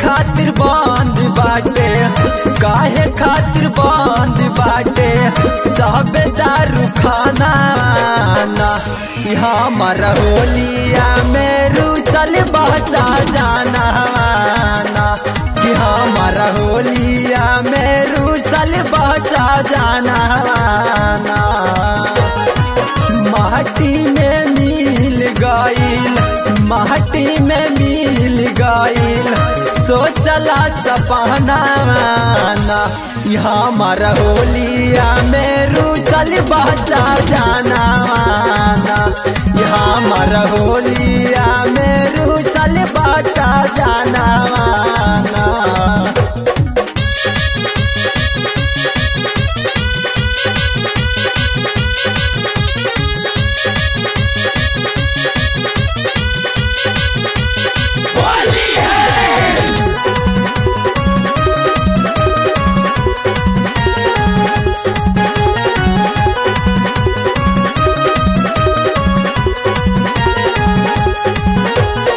खातिर बंद बाटे, काहे खातिर बंद बाटे सब दारू खाना ना। हमारा होलिया में रूसल बचा जाना ना, कि हमारा होलिया में रूसल बचा जाना ना। माटी में मिल गईल, माटी में मिल गईल सोचला सपना ना। हमारा होलिया में रूसल बचा जाना ना, हमारा होलिया में रूसल बचा जाना ना।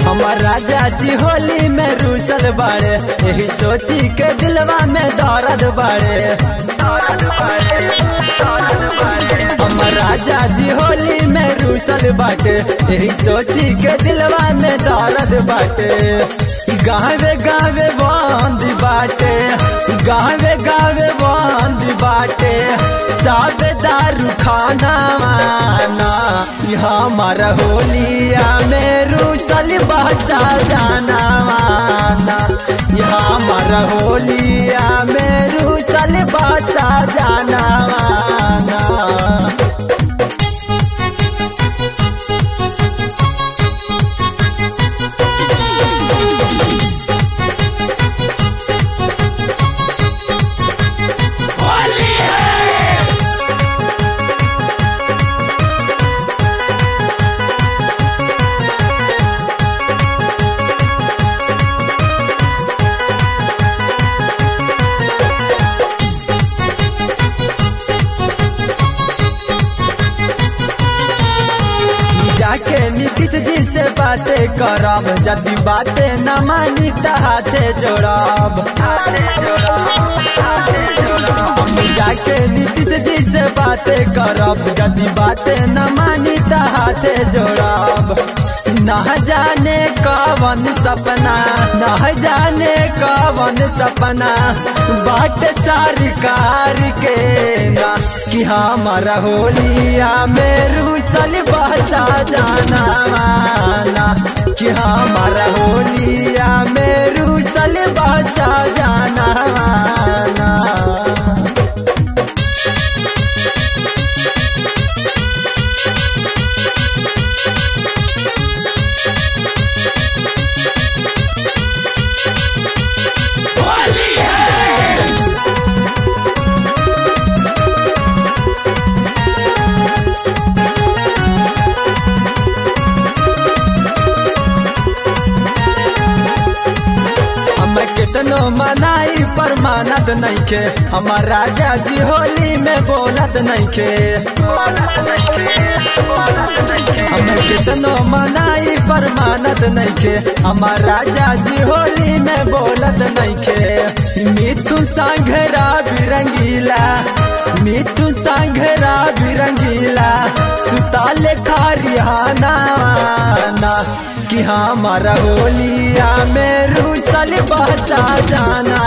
हमार राजा जी होली में रूसल बाड़े, यही सोची के दिलवा में दर्द बाड़े। हमार राजा जी होली में रूसल बाटे, यही सोची के दिलवा में दर्द बाटे। गावे गावे बंद बाटे, गावे गावे बंद बाटे सब दारू खाना ना। हमारा होलिया में रूसल बचा जाना ना, हमारा होलिया में रूसल बचा जाना ना। जाके नीतीश जी से बातें करब, जब बातें न मानी त हाथे जोड़ब। जाके नीतीश जी से बातें करब, जब बातें न मानी त हाथे जोड़ब। न जाने कवन सपना, न जाने कवन सपना बाट सरकार के ना, कि हमारा होलिया में रूसल बचा जाना ना, कि हमारा होलिया में रूसल बचा जाना ना। कितनो मनाई पर मानत नइखे, हमार राजा जी होली में बोलत नइखे। हमें कितनो मनाई पर मानत नइखे, हमार राजा जी होली में बोलत नइखे। मिथु संघरा बिरंगीला, मिथु संघरा बिरंगीला सुताले खारियाना ना, कि हमारा होलिया में रूसल बचा जाना